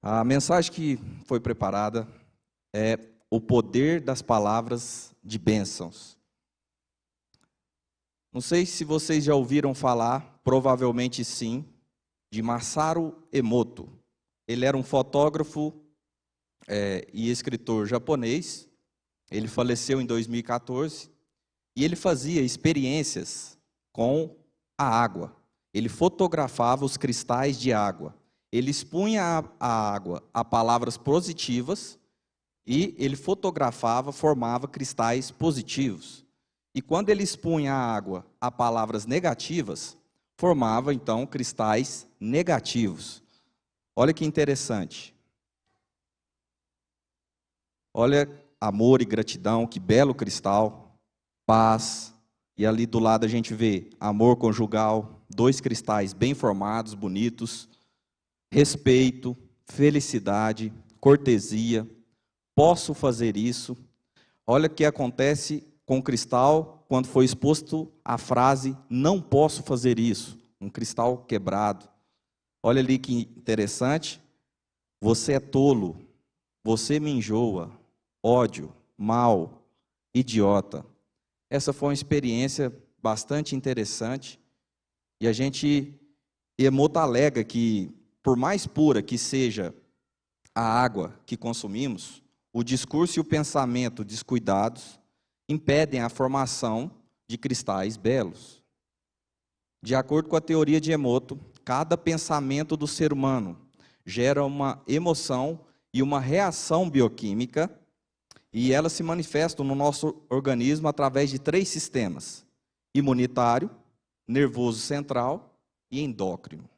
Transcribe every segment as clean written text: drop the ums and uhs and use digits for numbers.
A mensagem que foi preparada é o poder das palavras de bênçãos. Não sei se vocês já ouviram falar, provavelmente sim, de Masaru Emoto. Ele era um fotógrafo e escritor japonês. Ele faleceu em 2014 e ele fazia experiências com a água. Ele fotografava os cristais de água. Ele expunha a água a palavras positivas e ele fotografava, formava cristais positivos. E quando ele expunha a água a palavras negativas, formava então cristais negativos. Olha que interessante. Olha amor e gratidão, que belo cristal, paz. E ali do lado a gente vê amor conjugal, dois cristais bem formados, bonitos. Respeito, felicidade, cortesia, posso fazer isso. Olha o que acontece com o cristal quando foi exposto a frase, não posso fazer isso, um cristal quebrado. Olha ali que interessante, você é tolo, você me enjoa, ódio, mal, idiota. Essa foi uma experiência bastante interessante e a gente, Emoto alega que por mais pura que seja a água que consumimos, o discurso e o pensamento descuidados impedem a formação de cristais belos. De acordo com a teoria de Emoto, cada pensamento do ser humano gera uma emoção e uma reação bioquímica, e elas se manifestam no nosso organismo através de 3 sistemas: imunitário, nervoso central e endócrino.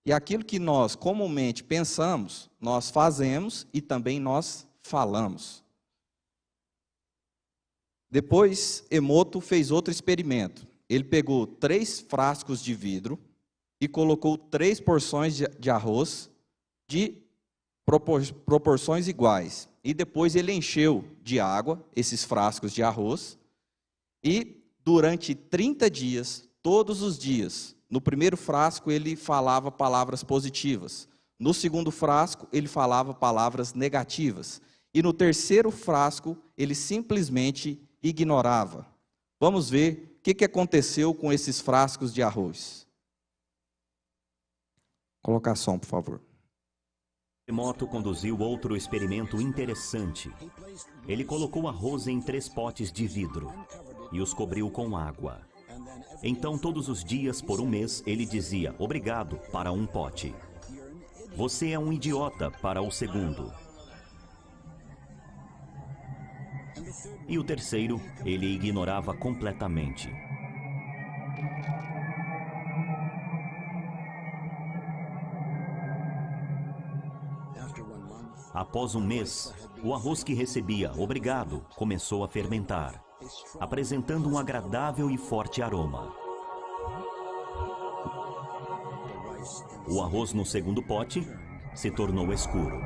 E aquilo que nós comumente pensamos, nós fazemos e também nós falamos. Depois, Emoto fez outro experimento. Ele pegou 3 frascos de vidro e colocou 3 porções de arroz de proporções iguais. E depois ele encheu de água esses frascos de arroz e durante 30 dias, todos os dias, no primeiro frasco ele falava palavras positivas, no segundo frasco ele falava palavras negativas e no terceiro frasco ele simplesmente ignorava. Vamos ver o que aconteceu com esses frascos de arroz. Colocar som, por favor. Emoto conduziu outro experimento interessante. Ele colocou arroz em 3 potes de vidro e os cobriu com água. Então, todos os dias, por um mês, ele dizia obrigado para um pote. Você é um idiota para o segundo. E o terceiro, ele ignorava completamente. Após um mês, o arroz que recebia obrigado começou a fermentar, apresentando um agradável e forte aroma. O arroz no segundo pote se tornou escuro.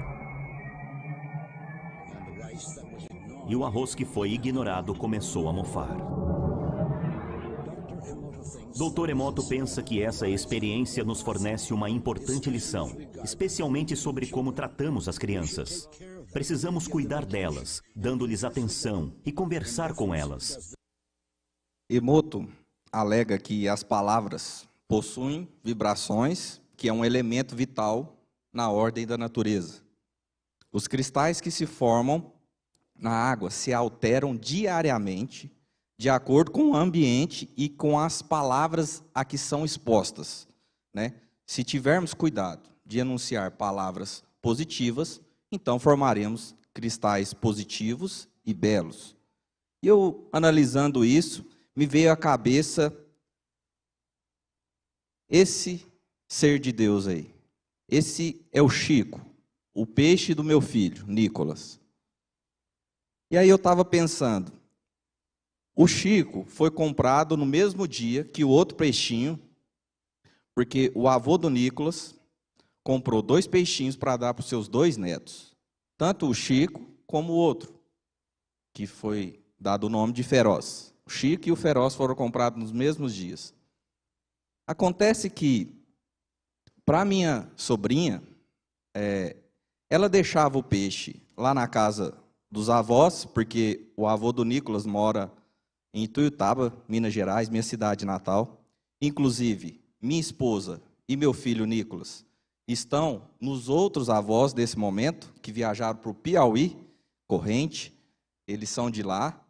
E o arroz que foi ignorado começou a mofar. Dr. Emoto pensa que essa experiência nos fornece uma importante lição, especialmente sobre como tratamos as crianças. Precisamos cuidar delas, dando-lhes atenção e conversar com elas. Emoto alega que as palavras possuem vibrações, que é um elemento vital na ordem da natureza. Os cristais que se formam na água se alteram diariamente de acordo com o ambiente e com as palavras a que são expostas, né? Se tivermos cuidado de enunciar palavras positivas, então formaremos cristais positivos e belos. E eu, analisando isso, me veio à cabeça esse ser de Deus aí. Esse é o Chico, o peixe do meu filho, Nicolas. E aí eu estava pensando, o Chico foi comprado no mesmo dia que o outro peixinho, porque o avô do Nicolas comprou 2 peixinhos para dar para os seus 2 netos. Tanto o Chico como o outro, que foi dado o nome de Feroz. O Chico e o Feroz foram comprados nos mesmos dias. Acontece que, para minha sobrinha, ela deixava o peixe lá na casa dos avós, porque o avô do Nicolas mora em Ituiutaba, Minas Gerais, minha cidade natal. Inclusive, minha esposa e meu filho Nicolas estão nos outros avós desse momento, que viajaram para o Piauí, Corrente. Eles são de lá,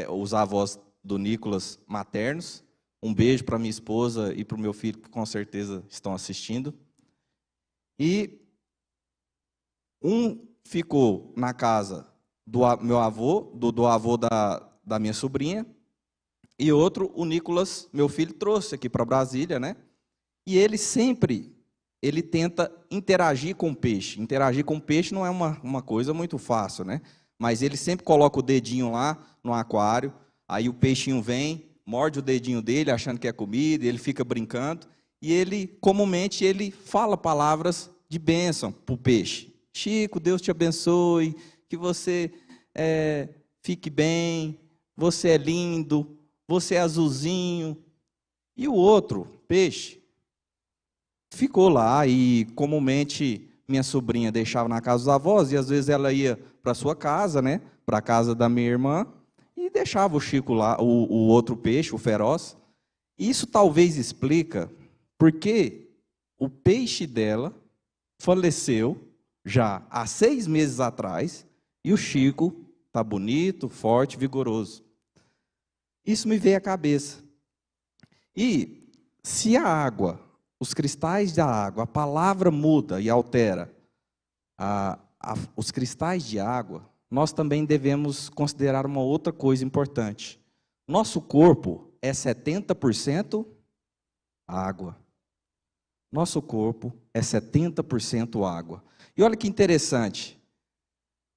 os avós do Nicolas maternos. Um beijo para minha esposa e para o meu filho, que com certeza estão assistindo. E um ficou na casa do meu avô, do avô da minha sobrinha, e outro, o Nicolas, meu filho, trouxe aqui para Brasília, né? E ele tenta interagir com o peixe. Interagir com o peixe não é uma coisa muito fácil, né? Mas ele sempre coloca o dedinho lá no aquário, aí o peixinho vem, morde o dedinho dele, achando que é comida, ele fica brincando, e ele, comumente, ele fala palavras de bênção para o peixe. Chico, Deus te abençoe, que você fique bem, você é lindo, você é azulzinho. E o outro, peixe, ficou lá e, comumente, minha sobrinha deixava na casa dos avós, e às vezes ela ia para a sua casa, né, para a casa da minha irmã, e deixava o Chico lá, o outro peixe, o feroz. Isso talvez explica porque o peixe dela faleceu já há 6 meses atrás, e o Chico está bonito, forte, vigoroso. Isso me veio à cabeça. E se a água, os cristais da água, a palavra muda e altera os cristais de água, nós também devemos considerar uma outra coisa importante. Nosso corpo é 70% água. Nosso corpo é 70% água. E olha que interessante.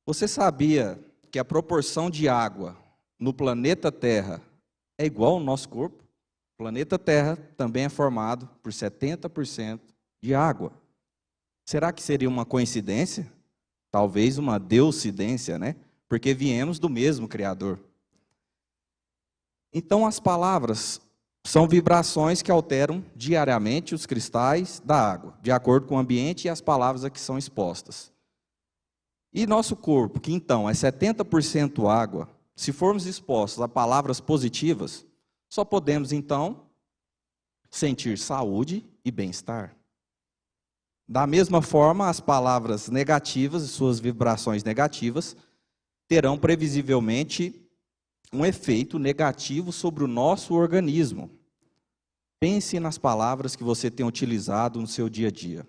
Você sabia que a proporção de água no planeta Terra é igual ao nosso corpo? O planeta Terra também é formado por 70% de água. Será que seria uma coincidência? Talvez uma deucidência, né? Porque viemos do mesmo Criador. Então, as palavras são vibrações que alteram diariamente os cristais da água, de acordo com o ambiente e as palavras a que são expostas. E nosso corpo, que então é 70% água, se formos expostos a palavras positivas, só podemos então sentir saúde e bem-estar. Da mesma forma, as palavras negativas e suas vibrações negativas terão previsivelmente um efeito negativo sobre o nosso organismo. Pense nas palavras que você tem utilizado no seu dia a dia.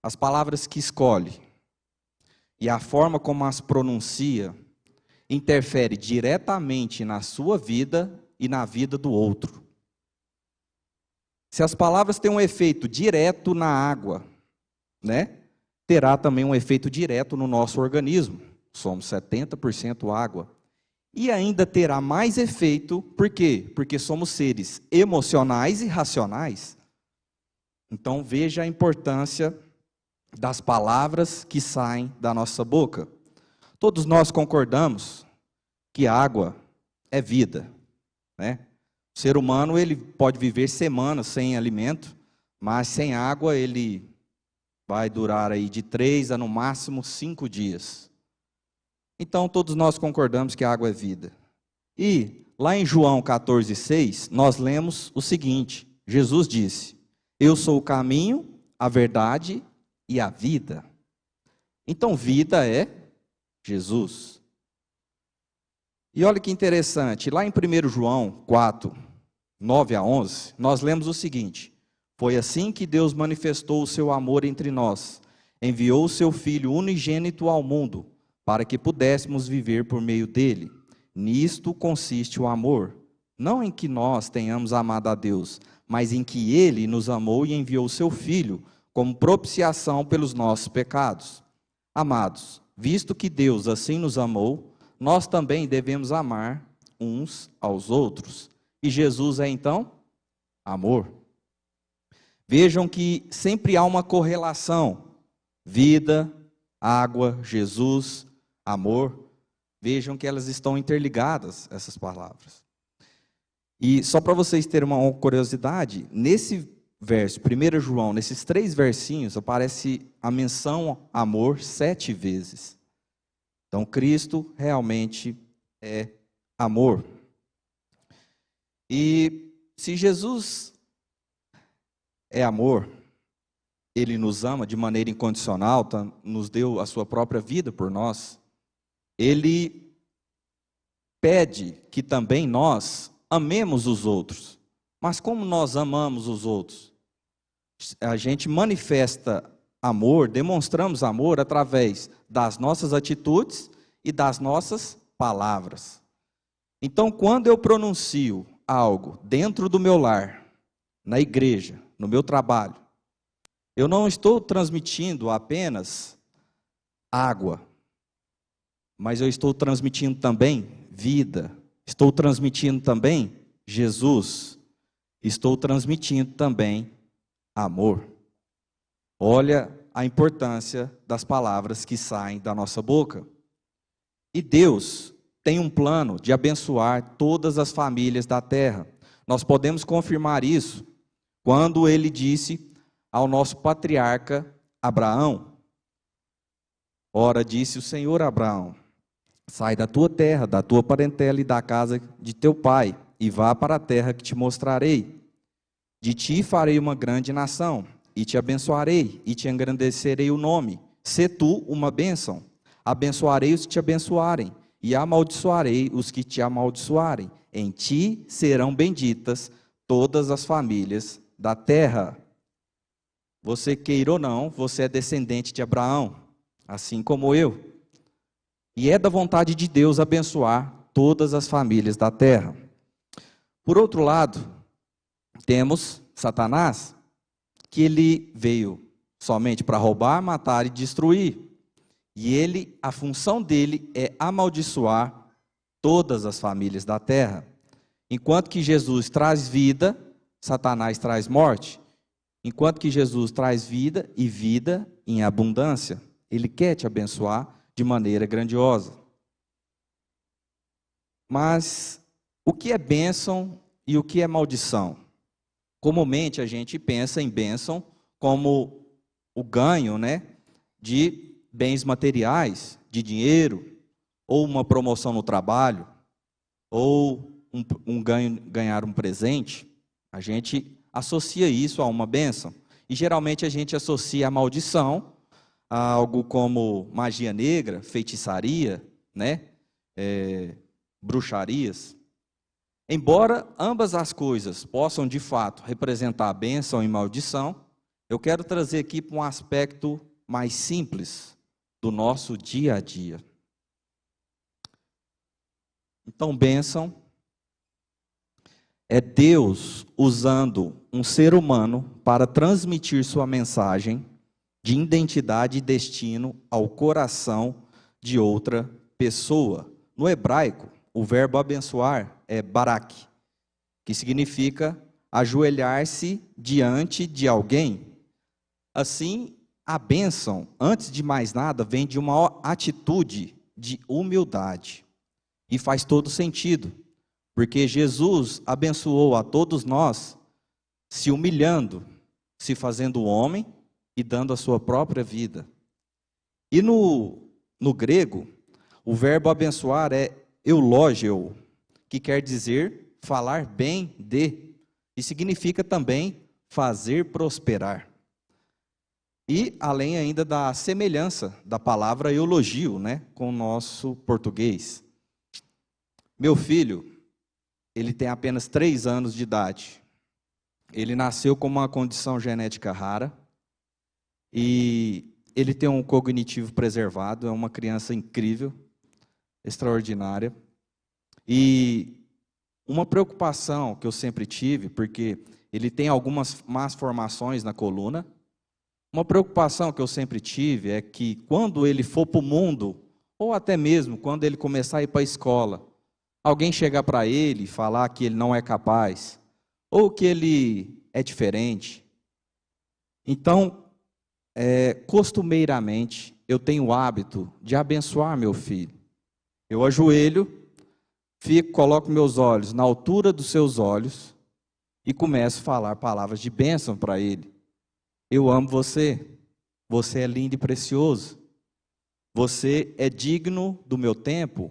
As palavras que escolhe e a forma como as pronuncia interfere diretamente na sua vida e na vida do outro. Se as palavras têm um efeito direto na água, né, terá também um efeito direto no nosso organismo. Somos 70% água. E ainda terá mais efeito, por quê? Porque somos seres emocionais e racionais. Então veja a importância das palavras que saem da nossa boca. Todos nós concordamos que água é vida, né? O ser humano ele pode viver semanas sem alimento, mas sem água ele vai durar aí de 3 a no máximo 5 dias. Então todos nós concordamos que a água é vida. E lá em João 14,6, nós lemos o seguinte: Jesus disse: eu sou o caminho, a verdade e a vida. Então vida é Jesus. E olha que interessante, lá em 1 João 4, 9 a 11, nós lemos o seguinte: foi assim que Deus manifestou o seu amor entre nós, enviou o seu Filho unigênito ao mundo, para que pudéssemos viver por meio dele. Nisto consiste o amor, não em que nós tenhamos amado a Deus, mas em que ele nos amou e enviou o seu Filho como propiciação pelos nossos pecados. Amados, visto que Deus assim nos amou, nós também devemos amar uns aos outros. E Jesus é então amor. Vejam que sempre há uma correlação: vida, água, Jesus, amor. Vejam que elas estão interligadas, essas palavras. E só para vocês terem uma curiosidade, nesse verso, 1 João, nesses 3 versinhos, aparece a menção amor 7 vezes. Então, Cristo realmente é amor. E se Jesus é amor, Ele nos ama de maneira incondicional, nos deu a sua própria vida por nós, Ele pede que também nós amemos os outros. Mas como nós amamos os outros? A gente manifesta amor, demonstramos amor através das nossas atitudes e das nossas palavras. Então, quando eu pronuncio algo dentro do meu lar, na igreja, no meu trabalho, eu não estou transmitindo apenas água, mas eu estou transmitindo também vida, estou transmitindo também Jesus, estou transmitindo também amor. Olha a importância das palavras que saem da nossa boca. E Deus tem um plano de abençoar todas as famílias da terra. Nós podemos confirmar isso quando Ele disse ao nosso patriarca Abraão: ora, disse o Senhor a Abraão, sai da tua terra, da tua parentela e da casa de teu pai, e vá para a terra que te mostrarei. De ti farei uma grande nação, e te abençoarei, e te engrandecerei o nome. Sê tu uma bênção. Abençoarei os que te abençoarem, e amaldiçoarei os que te amaldiçoarem. Em ti serão benditas todas as famílias da terra. Você queira ou não, você é descendente de Abraão, assim como eu. E é da vontade de Deus abençoar todas as famílias da terra. Por outro lado, temos Satanás, que ele veio somente para roubar, matar e destruir. E a função dele é amaldiçoar todas as famílias da terra. Enquanto que Jesus traz vida, Satanás traz morte. Enquanto que Jesus traz vida e vida em abundância. Ele quer te abençoar de maneira grandiosa. Mas o que é bênção e o que é maldição? Comumente a gente pensa em bênção como o ganho, de bens materiais, de dinheiro, ou uma promoção no trabalho, ou ganhar um presente. A gente associa isso a uma bênção. E geralmente a gente associa a maldição a algo como magia negra, feitiçaria, bruxarias. Embora ambas as coisas possam de fato representar bênção e maldição, eu quero trazer aqui para um aspecto mais simples do nosso dia a dia. Então, bênção é Deus usando um ser humano para transmitir sua mensagem de identidade e destino ao coração de outra pessoa. No hebraico, o verbo abençoar é barak, que significa ajoelhar-se diante de alguém. Assim, a bênção, antes de mais nada, vem de uma atitude de humildade. E faz todo sentido, porque Jesus abençoou a todos nós, se humilhando, se fazendo homem e dando a sua própria vida. E no grego, o verbo abençoar é eulogio, que quer dizer falar bem de, e significa também fazer prosperar. E além ainda da semelhança da palavra elogio, com o nosso português. Meu filho, ele tem apenas 3 anos de idade. Ele nasceu com uma condição genética rara e ele tem um cognitivo preservado, é uma criança incrível, extraordinária. E uma preocupação que eu sempre tive, porque ele tem algumas más formações na coluna. Uma preocupação que eu sempre tive é que quando ele for para o mundo, ou até mesmo quando ele começar a ir para a escola, alguém chegar para ele e falar que ele não é capaz, ou que ele é diferente. Então, costumeiramente, eu tenho o hábito de abençoar meu filho. Eu ajoelho, coloco meus olhos na altura dos seus olhos e começo a falar palavras de bênção para ele. Eu amo você, você é lindo e precioso, você é digno do meu tempo,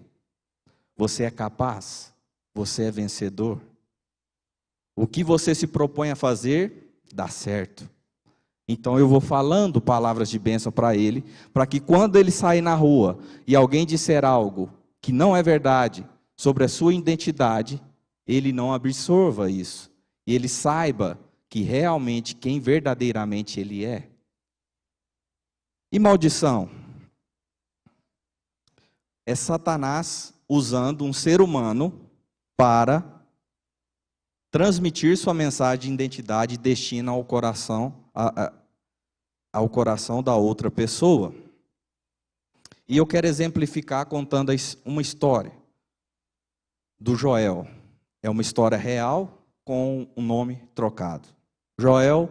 você é capaz, você é vencedor. O que você se propõe a fazer, dá certo. Então eu vou falando palavras de bênção para ele, para que quando ele sair na rua e alguém disser algo que não é verdade sobre a sua identidade, ele não absorva isso. E ele saiba que realmente quem verdadeiramente ele é. E maldição? É Satanás usando um ser humano para transmitir sua mensagem de identidade e destino ao coração da outra pessoa. E eu quero exemplificar contando uma história do Joel. É uma história real com um nome trocado. Joel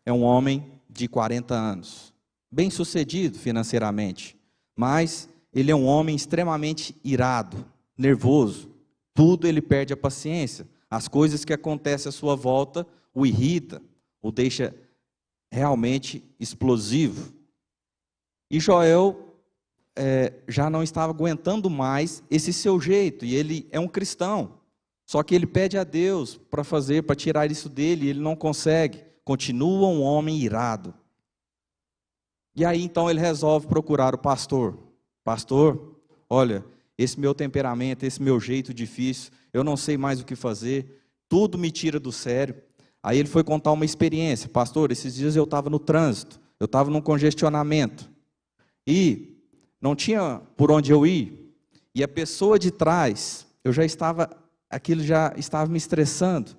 é um homem de 40 anos, bem sucedido financeiramente, mas ele é um homem extremamente irado, nervoso. Tudo ele perde a paciência. As coisas que acontecem à sua volta o irrita, o deixa realmente explosivo. E Joel já não estava aguentando mais esse seu jeito, e ele é um cristão. Só que ele pede a Deus para tirar isso dele, e ele não consegue. Continua um homem irado. E aí então ele resolve procurar o pastor. Pastor, olha, esse meu temperamento, esse meu jeito difícil, eu não sei mais o que fazer, tudo me tira do sério. Aí ele foi contar uma experiência. Pastor, esses dias eu estava no trânsito, eu estava num congestionamento, e não tinha por onde eu ir, e a pessoa de trás, aquilo já estava me estressando,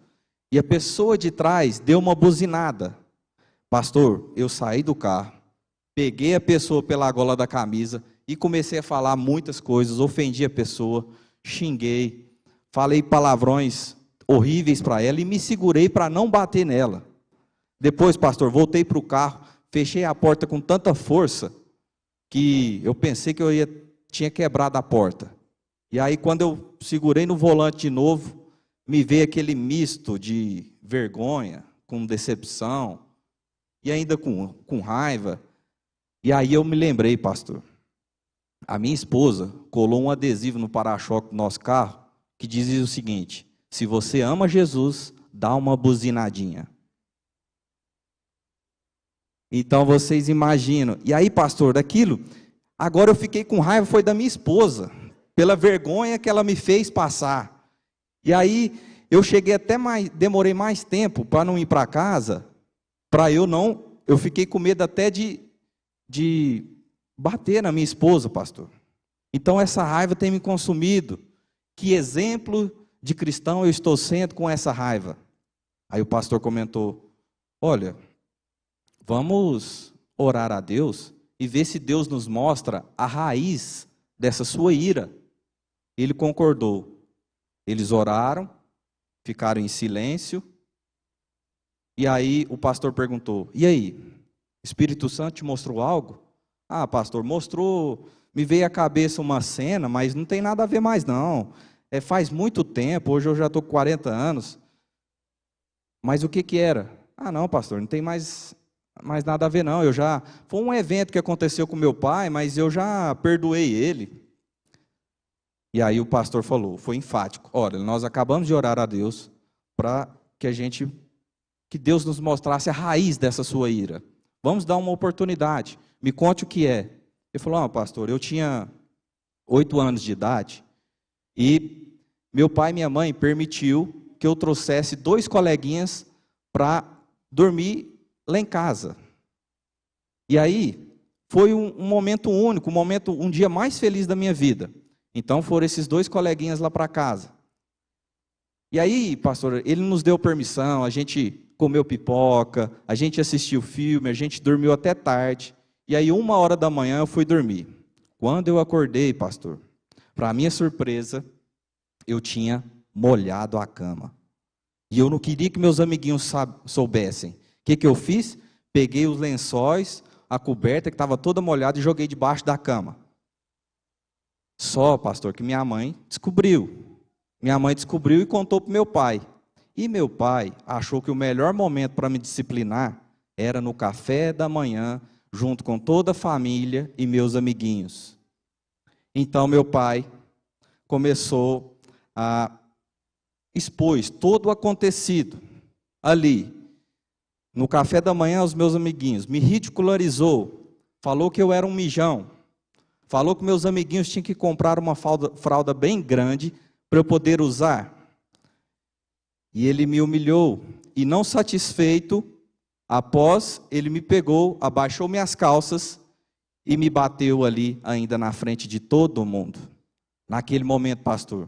e a pessoa de trás deu uma buzinada. Pastor, eu saí do carro, peguei a pessoa pela gola da camisa, e comecei a falar muitas coisas, ofendi a pessoa, xinguei, falei palavrões horríveis para ela e me segurei para não bater nela. Depois, pastor, voltei para o carro, fechei a porta com tanta força que eu pensei que tinha quebrado a porta. E aí, quando eu segurei no volante de novo, me veio aquele misto de vergonha, com decepção, e ainda com raiva. E aí eu me lembrei, pastor, a minha esposa colou um adesivo no para-choque do nosso carro, que dizia o seguinte: se você ama Jesus, dá uma buzinadinha. Então vocês imaginam. E aí, pastor, daquilo, agora eu fiquei com raiva, foi da minha esposa, pela vergonha que ela me fez passar. E aí, demorei mais tempo para não ir para casa, eu fiquei com medo até de bater na minha esposa, pastor. Então essa raiva tem me consumido. Que exemplo de cristão eu estou sendo com essa raiva? Aí o pastor comentou: olha, vamos orar a Deus e ver se Deus nos mostra a raiz dessa sua ira. Ele concordou. Eles oraram, ficaram em silêncio, e aí o pastor perguntou: e aí, o Espírito Santo te mostrou algo? Ah, pastor, mostrou, me veio à cabeça uma cena, mas não tem nada a ver mais não. Faz muito tempo, hoje eu já estou com 40 anos. Mas o que era? Ah, não, pastor, não tem mais nada a ver não. Foi um evento que aconteceu com meu pai, mas eu já perdoei ele. E aí o pastor falou, foi enfático: olha, nós acabamos de orar a Deus para que Deus nos mostrasse a raiz dessa sua ira. Vamos dar uma oportunidade. Me conte o que é. Ele falou: pastor, eu tinha 8 anos de idade e meu pai e minha mãe permitiu que eu trouxesse 2 coleguinhas para dormir lá em casa. E aí foi um momento único, um dia mais feliz da minha vida. Então foram esses 2 coleguinhas lá para casa. E aí, pastor, ele nos deu permissão, a gente comeu pipoca, a gente assistiu filme, a gente dormiu até tarde. E aí 1h da manhã eu fui dormir. Quando eu acordei, pastor, para minha surpresa, eu tinha molhado a cama. E eu não queria que meus amiguinhos soubessem. O que eu fiz? Peguei os lençóis, a coberta que estava toda molhada e joguei debaixo da cama. Só, pastor, que minha mãe descobriu. Minha mãe descobriu e contou para o meu pai. E meu pai achou que o melhor momento para me disciplinar era no café da manhã, junto com toda a família e meus amiguinhos. Então meu pai começou a expor todo o acontecido ali, no café da manhã aos meus amiguinhos, me ridicularizou, falou que eu era um mijão, falou que meus amiguinhos tinham que comprar uma fralda bem grande para eu poder usar. E ele me humilhou, e não satisfeito, após ele me pegou, abaixou minhas calças e me bateu ali ainda na frente de todo mundo. Naquele momento, pastor,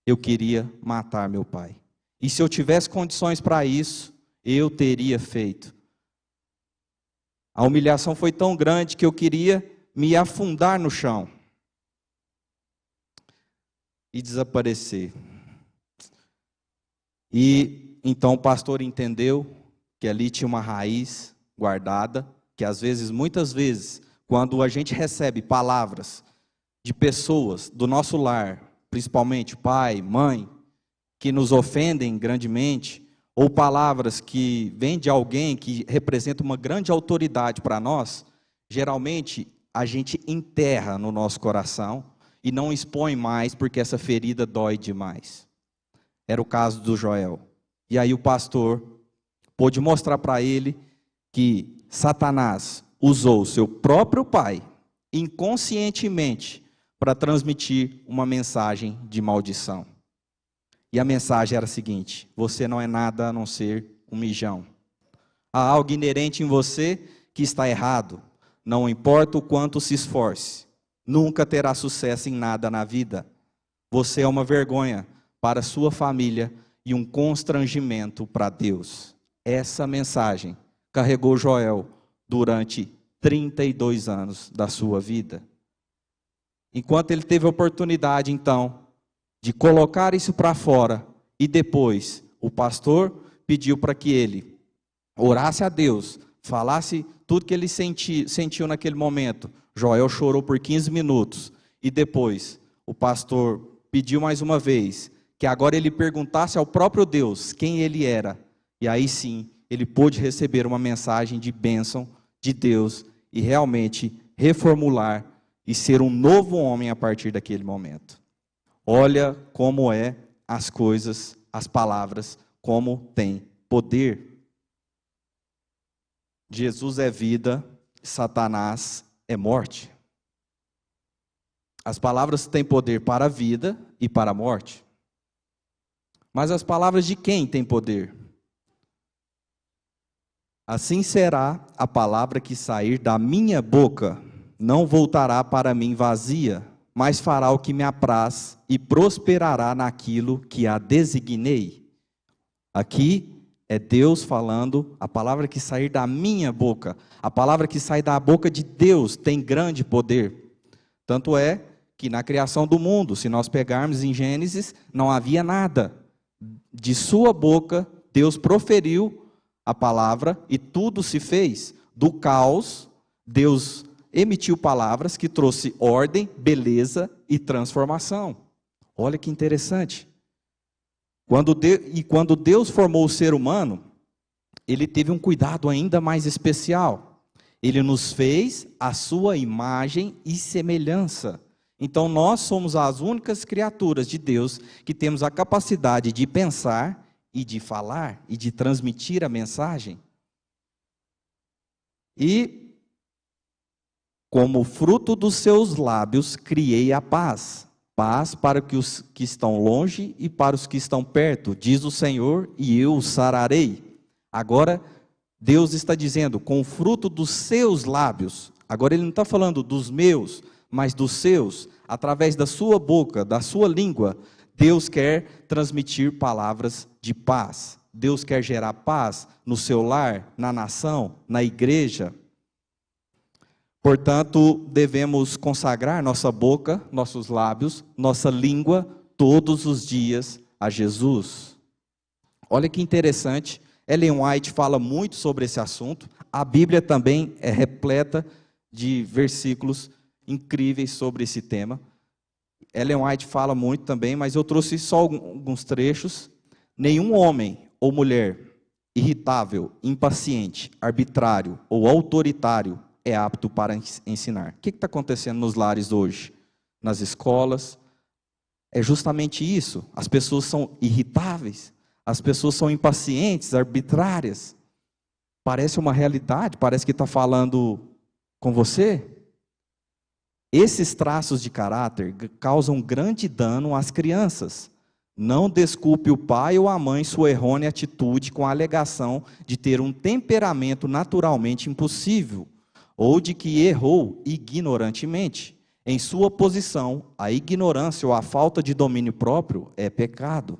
eu queria matar meu pai. E se eu tivesse condições para isso, eu teria feito. A humilhação foi tão grande que eu queria me afundar no chão e desaparecer. E então o pastor entendeu que ali tinha uma raiz guardada, que às vezes, muitas vezes, quando a gente recebe palavras de pessoas do nosso lar, principalmente pai, mãe, que nos ofendem grandemente, ou palavras que vêm de alguém que representa uma grande autoridade para nós, geralmente a gente enterra no nosso coração e não expõe mais porque essa ferida dói demais. Era o caso do Joel. E aí o pastor pôde mostrar para ele que Satanás usou seu próprio pai, inconscientemente, para transmitir uma mensagem de maldição. E a mensagem era a seguinte: você não é nada a não ser um mijão. Há algo inerente em você que está errado. Não importa o quanto se esforce, nunca terá sucesso em nada na vida. Você é uma vergonha para a sua família e um constrangimento para Deus. Essa mensagem carregou Joel durante 32 anos da sua vida. Enquanto ele teve a oportunidade, então, de colocar isso para fora, e depois o pastor pediu para que ele orasse a Deus, falasse tudo que ele sentiu naquele momento. Joel chorou por 15 minutos, e depois o pastor pediu mais uma vez, que agora ele perguntasse ao próprio Deus quem ele era, e aí sim, ele pôde receber uma mensagem de bênção de Deus, e realmente reformular, e ser um novo homem a partir daquele momento. Olha como é as coisas, as palavras, como tem poder. Jesus é vida, Satanás é morte. As palavras têm poder para a vida e para a morte. Mas as palavras de quem têm poder? Assim será a palavra que sair da minha boca, não voltará para mim vazia, mas fará o que me apraz e prosperará naquilo que a designei. Aqui é Deus falando, a palavra que sair da minha boca, a palavra que sai da boca de Deus tem grande poder. Tanto é que na criação do mundo, se nós pegarmos em Gênesis, não havia nada. De sua boca, Deus proferiu a palavra e tudo se fez. Do caos, Deus emitiu palavras que trouxe ordem, beleza e transformação. Olha que interessante. Quando Deus formou o ser humano, Ele teve um cuidado ainda mais especial. Ele nos fez a sua imagem e semelhança. Então nós somos as únicas criaturas de Deus que temos a capacidade de pensar e de falar e de transmitir a mensagem. E como fruto dos seus lábios criei a paz. Paz para os que estão longe e para os que estão perto, diz o Senhor, e eu os sararei. Agora, Deus está dizendo, com o fruto dos seus lábios. Agora Ele não está falando dos meus, mas dos seus. Através da sua boca, da sua língua, Deus quer transmitir palavras de paz. Deus quer gerar paz no seu lar, na nação, na igreja. Portanto, devemos consagrar nossa boca, nossos lábios, nossa língua, todos os dias a Jesus. Olha que interessante, Ellen White fala muito sobre esse assunto. A Bíblia também é repleta de versículos incríveis sobre esse tema. Ellen White fala muito também, mas eu trouxe só alguns trechos. Nenhum homem ou mulher irritável, impaciente, arbitrário ou autoritário é apto para ensinar. O que está acontecendo nos lares hoje? Nas escolas? É justamente isso. As pessoas são irritáveis, as pessoas são impacientes, arbitrárias. Parece uma realidade, parece que está falando com você. Esses traços de caráter causam grande dano às crianças. Não desculpe o pai ou a mãe sua errônea atitude com a alegação de ter um temperamento naturalmente impossível, ou de que errou ignorantemente. Em sua posição, a ignorância ou a falta de domínio próprio é pecado.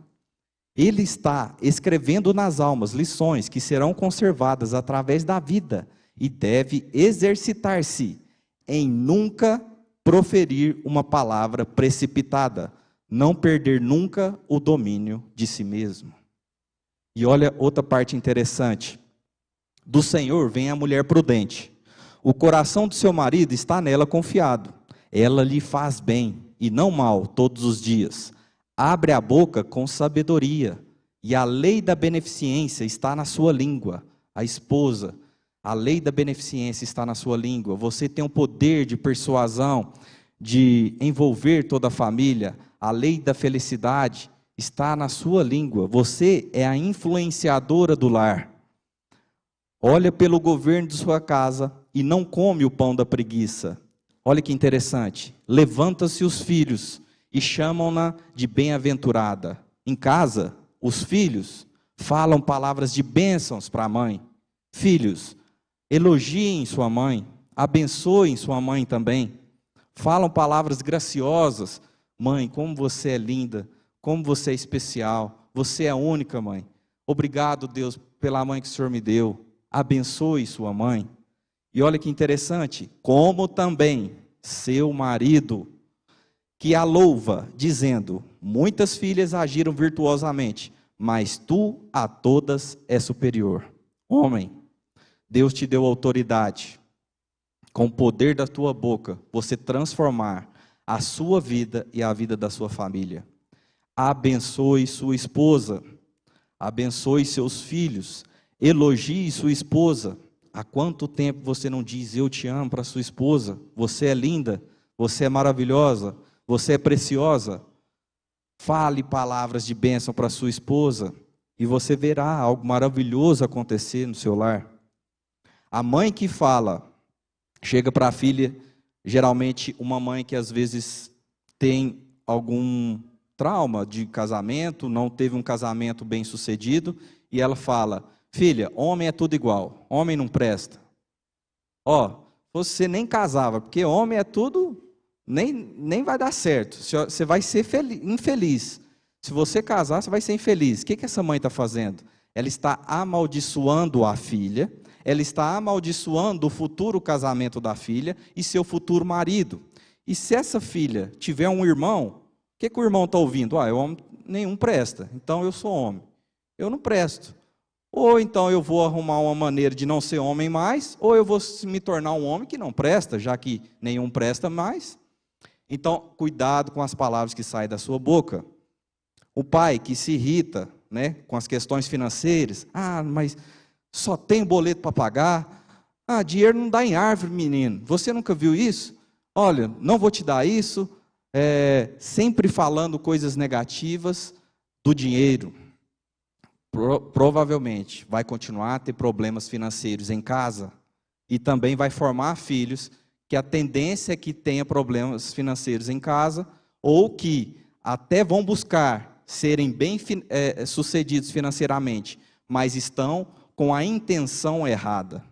Ele está escrevendo nas almas lições que serão conservadas através da vida e deve exercitar-se em nunca proferir uma palavra precipitada, não perder nunca o domínio de si mesmo. E olha outra parte interessante. Do Senhor vem a mulher prudente. O coração do seu marido está nela confiado. Ela lhe faz bem e não mal todos os dias. Abre a boca com sabedoria, e a lei da beneficência está na sua língua. A esposa, a lei da beneficência está na sua língua. Você tem o poder de persuasão, de envolver toda a família. A lei da felicidade está na sua língua. Você é a influenciadora do lar. Olha pelo governo de sua casa e não come o pão da preguiça. Olha que interessante. Levanta-se os filhos e chamam-na de bem-aventurada. Em casa, os filhos falam palavras de bênçãos para a mãe. Filhos, elogiem sua mãe, abençoem sua mãe também. Falam palavras graciosas. Mãe, como você é linda, como você é especial, você é única, mãe. Obrigado, Deus, pela mãe que o Senhor me deu. Abençoe sua mãe. E olha que interessante, como também seu marido, que a louva, dizendo: muitas filhas agiram virtuosamente, mas tu a todas é superior. Homem, Deus te deu autoridade, com o poder da tua boca, você transformar a sua vida e a vida da sua família. Abençoe sua esposa, abençoe seus filhos, elogie sua esposa. Há quanto tempo você não diz eu te amo para sua esposa? Você é linda, você é maravilhosa, você é preciosa. Fale palavras de bênção para sua esposa e você verá algo maravilhoso acontecer no seu lar. A mãe que fala, chega para a filha, geralmente uma mãe que às vezes tem algum trauma de casamento, não teve um casamento bem sucedido, e ela fala: filha, homem é tudo igual, homem não presta. Ó, você nem casava, porque homem é tudo, nem vai dar certo, você vai ser infeliz. Se você casar, você vai ser infeliz. O que essa mãe está fazendo? Ela está amaldiçoando a filha, ela está amaldiçoando o futuro casamento da filha e seu futuro marido. E se essa filha tiver um irmão, o que o irmão está ouvindo? Ah, homem nenhum presta, então eu sou homem. Eu não presto. Ou então eu vou arrumar uma maneira de não ser homem mais, ou eu vou me tornar um homem que não presta, já que nenhum presta mais. Então, cuidado com as palavras que saem da sua boca. O pai que se irrita, né, com as questões financeiras. Ah, mas só tem boleto para pagar. Ah, dinheiro não dá em árvore, menino. Você nunca viu isso? Olha, não vou te dar isso. Sempre falando coisas negativas do dinheiro. Provavelmente vai continuar a ter problemas financeiros em casa e também vai formar filhos que a tendência é que tenha problemas financeiros em casa ou que até vão buscar serem bem sucedidos financeiramente, mas estão com a intenção errada.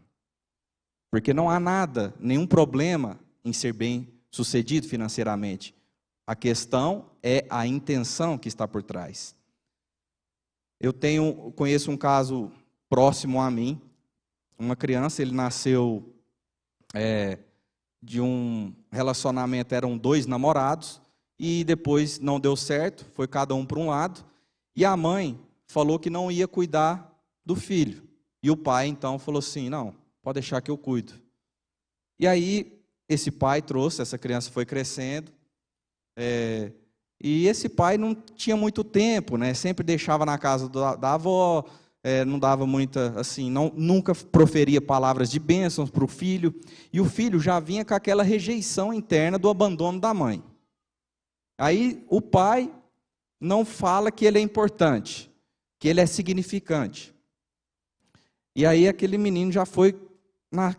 Porque não há nada, nenhum problema em ser bem sucedido financeiramente. A questão é a intenção que está por trás. Eu conheço um caso próximo a mim, uma criança, ele nasceu de um relacionamento, eram 2 namorados, e depois não deu certo, foi cada um para um lado, e a mãe falou que não ia cuidar do filho. E o pai, então, falou assim: não, pode deixar que eu cuido. E aí, esse pai trouxe, essa criança foi crescendo, E esse pai não tinha muito tempo, né? Sempre deixava na casa da avó, não dava muita, assim, nunca proferia palavras de bênçãos para o filho. E o filho já vinha com aquela rejeição interna do abandono da mãe. Aí o pai não fala que ele é importante, que ele é significante. E aí aquele menino já foi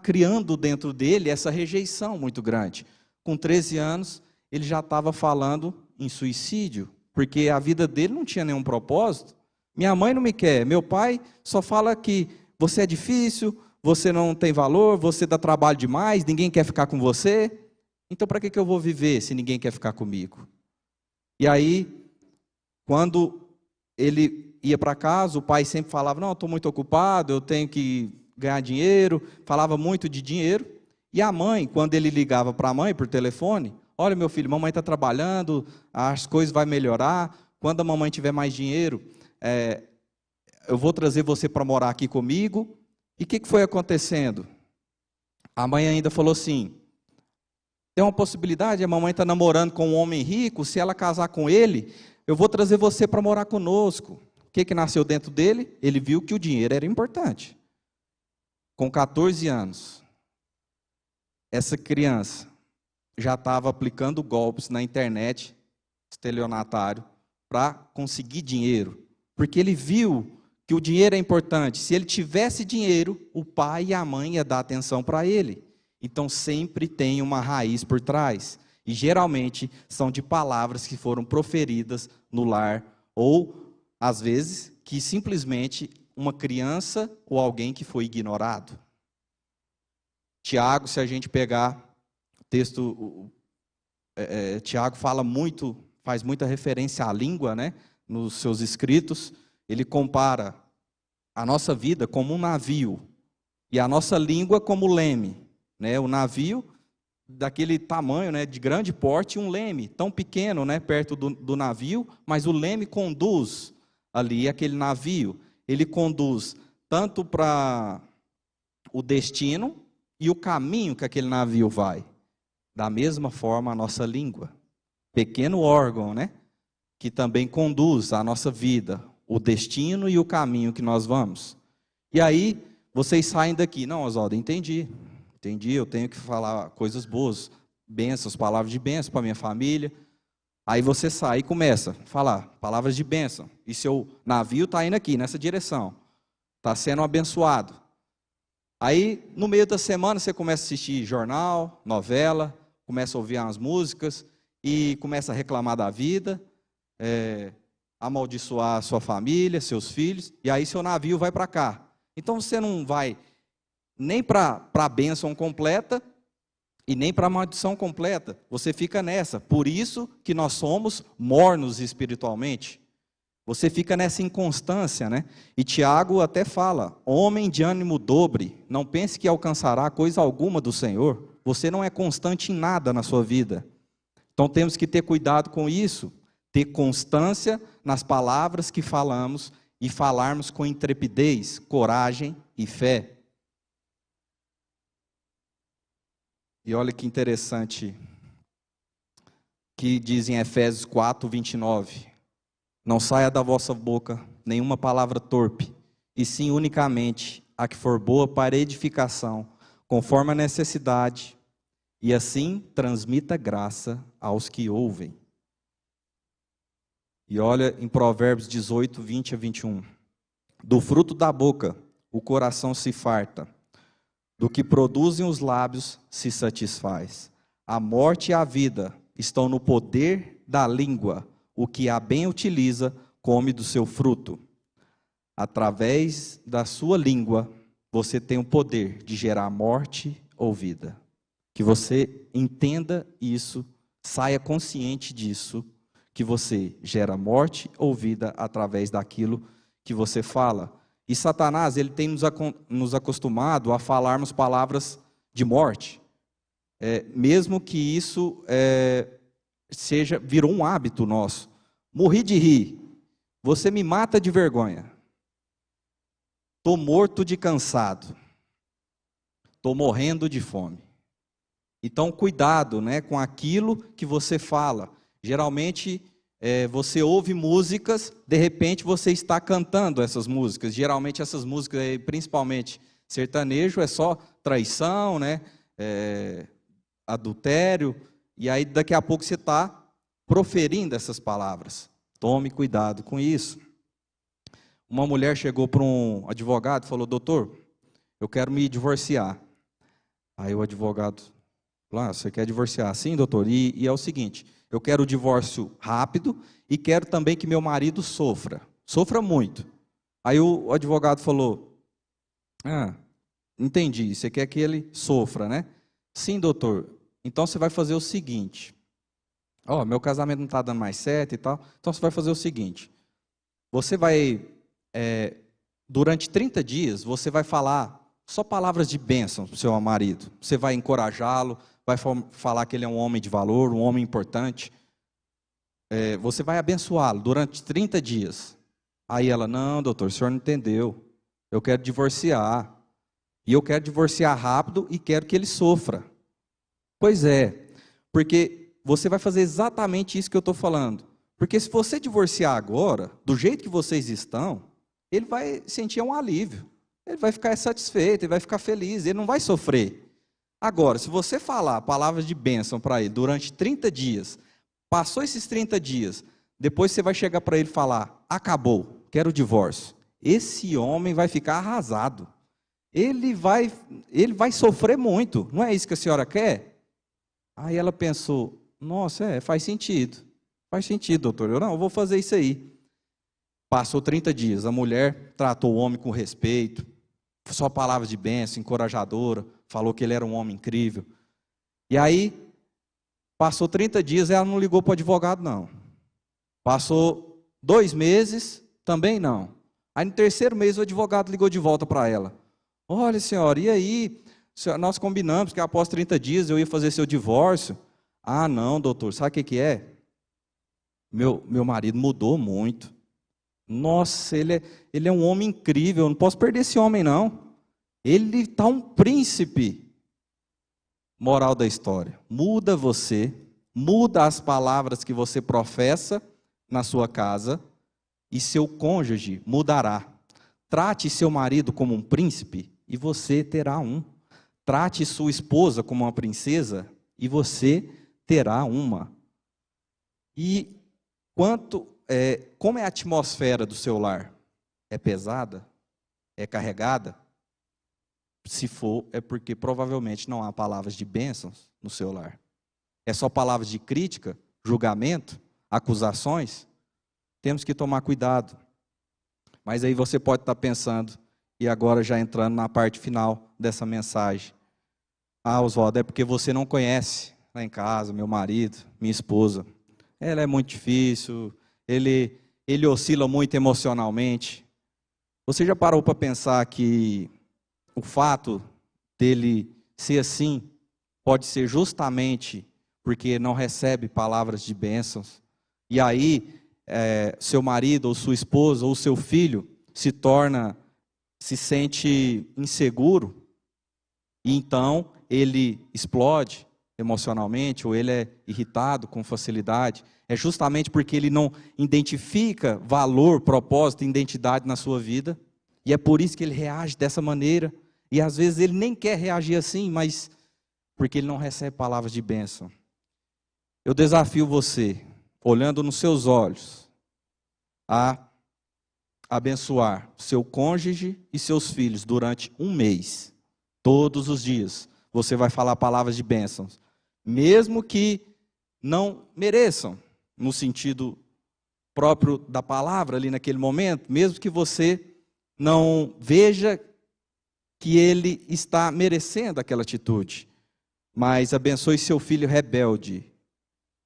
criando dentro dele essa rejeição muito grande. Com 13 anos, ele já estava falando em suicídio, porque a vida dele não tinha nenhum propósito. Minha mãe não me quer, meu pai só fala que você é difícil, você não tem valor, você dá trabalho demais, ninguém quer ficar com você. Então para que eu vou viver se ninguém quer ficar comigo? E aí, quando ele ia para casa, o pai sempre falava, não, eu estou muito ocupado, eu tenho que ganhar dinheiro, falava muito de dinheiro. E a mãe, quando ele ligava para a mãe por telefone, olha meu filho, mamãe está trabalhando, as coisas vão melhorar, quando a mamãe tiver mais dinheiro, eu vou trazer você para morar aqui comigo. E o que foi acontecendo? A mãe ainda falou assim, tem uma possibilidade, a mamãe está namorando com um homem rico, se ela casar com ele, eu vou trazer você para morar conosco. O que nasceu dentro dele? Ele viu que o dinheiro era importante. Com 14 anos, essa criança já estava aplicando golpes na internet, estelionatário, para conseguir dinheiro. Porque ele viu que o dinheiro é importante. Se ele tivesse dinheiro, o pai e a mãe iam dar atenção para ele. Então sempre tem uma raiz por trás. E geralmente são de palavras que foram proferidas no lar, ou às vezes que simplesmente uma criança ou alguém que foi ignorado. Tiago, se a gente pegar o texto, Tiago faz muita referência à língua, né, nos seus escritos. Ele compara a nossa vida como um navio e a nossa língua como leme. Né, o navio daquele tamanho, né, de grande porte, um leme tão pequeno, né, perto do navio, mas o leme conduz ali aquele navio. Ele conduz tanto para o destino e o caminho que aquele navio vai. Da mesma forma a nossa língua, pequeno órgão, né, que também conduz a nossa vida, o destino e o caminho que nós vamos. E aí vocês saem daqui, não, Oswaldo, entendi, eu tenho que falar coisas boas, bênçãos, palavras de bênção para minha família. Aí você sai e começa a falar palavras de bênção. E seu navio está indo aqui, nessa direção. Está sendo abençoado. Aí, no meio da semana, você começa a assistir jornal, novela, começa a ouvir umas músicas e começa a reclamar da vida, amaldiçoar a sua família, seus filhos, e aí seu navio vai para cá. Então você não vai nem para a bênção completa e nem para a maldição completa. Você fica nessa. Por isso que nós somos mornos espiritualmente. Você fica nessa inconstância, né? E Tiago até fala, homem de ânimo dobre, não pense que alcançará coisa alguma do Senhor. Você não é constante em nada na sua vida. Então temos que ter cuidado com isso, ter constância nas palavras que falamos e falarmos com intrepidez, coragem e fé. E olha que interessante, que diz em Efésios 4, 29, não saia da vossa boca nenhuma palavra torpe, e sim unicamente a que for boa para edificação, conforme a necessidade, e assim transmita graça aos que ouvem. E olha em Provérbios 18, 20 a 21, do fruto da boca o coração se farta, do que produzem os lábios se satisfaz. A morte e a vida estão no poder da língua. O que a bem utiliza, come do seu fruto. Através da sua língua, você tem o poder de gerar morte ou vida. Que você entenda isso, saia consciente disso, que você gera morte ou vida através daquilo que você fala. E Satanás, ele tem nos acostumado a falarmos palavras de morte, mesmo que isso virou um hábito nosso. Morri de rir, você me mata de vergonha. Estou morto de cansado, estou morrendo de fome. Então cuidado, né, com aquilo que você fala. Geralmente você ouve músicas, de repente você está cantando essas músicas. Geralmente essas músicas, principalmente sertanejo, é só traição, né? Adultério, e aí daqui a pouco você está proferindo essas palavras. Tome cuidado com isso. Uma mulher chegou para um advogado e falou: doutor, eu quero me divorciar. Aí o advogado falou: você quer divorciar? Sim, doutor, e é o seguinte, eu quero o divórcio rápido e quero também que meu marido sofra muito. Aí o advogado falou: entendi, você quer que ele sofra, né? Sim, doutor, então você vai fazer o seguinte, meu casamento não está dando mais certo e tal, então você vai fazer o seguinte, você vai, durante 30 dias, você vai falar só palavras de bênção para o seu marido, você vai encorajá-lo, vai falar que ele é um homem de valor, um homem importante, você vai abençoá-lo durante 30 dias. Aí ela: não, doutor, o senhor não entendeu, eu quero divorciar, e eu quero divorciar rápido e quero que ele sofra. Pois é, porque você vai fazer exatamente isso que eu estou falando. Porque se você divorciar agora, do jeito que vocês estão, ele vai sentir um alívio. Ele vai ficar satisfeito, ele vai ficar feliz, ele não vai sofrer. Agora, se você falar palavras de bênção para ele durante 30 dias, passou esses 30 dias, depois você vai chegar para ele e falar: acabou, quero o divórcio. Esse homem vai ficar arrasado. Ele vai sofrer muito. Não é isso que a senhora quer? Aí ela pensou: nossa, faz sentido. Faz sentido, doutor. Eu vou fazer isso aí. Passou 30 dias, a mulher tratou o homem com respeito, só palavras de bênção, encorajadora, falou que ele era um homem incrível. E aí, passou 30 dias, ela não ligou para o advogado, não. Passou 2 meses, também não. Aí no 3º mês o advogado ligou de volta para ela: olha, senhora, e aí? Nós combinamos que após 30 dias eu ia fazer seu divórcio. Ah, não, doutor, sabe o que é? Meu marido mudou muito. Nossa, ele é um homem incrível, eu não posso perder esse homem, não. Ele está um príncipe. Moral da história: muda você, muda as palavras que você professa na sua casa, e seu cônjuge mudará. Trate seu marido como um príncipe, e você terá um. Trate sua esposa como uma princesa, e você terá uma. E como é a atmosfera do seu lar? É pesada? É carregada? Se for, é porque provavelmente não há palavras de bênçãos no seu lar. É só palavras de crítica, julgamento, acusações? Temos que tomar cuidado. Mas aí você pode estar pensando, e agora já entrando na parte final dessa mensagem: Oswaldo, é porque você não conhece lá em casa, meu marido, minha esposa. Ela é muito difícil, ele oscila muito emocionalmente. Você já parou para pensar que o fato dele ser assim pode ser justamente porque não recebe palavras de bênçãos? E aí, seu marido, ou sua esposa, ou seu filho se sente inseguro, e então ele explode emocionalmente, ou ele é irritado com facilidade. É justamente porque ele não identifica valor, propósito, identidade na sua vida, e é por isso que ele reage dessa maneira, e às vezes ele nem quer reagir assim, mas porque ele não recebe palavras de bênção. Eu desafio você, olhando nos seus olhos, a abençoar seu cônjuge e seus filhos durante 1 mês. Todos os dias você vai falar palavras de bênçãos, mesmo que não mereçam, no sentido próprio da palavra ali naquele momento, mesmo que você não veja que ele está merecendo aquela atitude, mas abençoe seu filho rebelde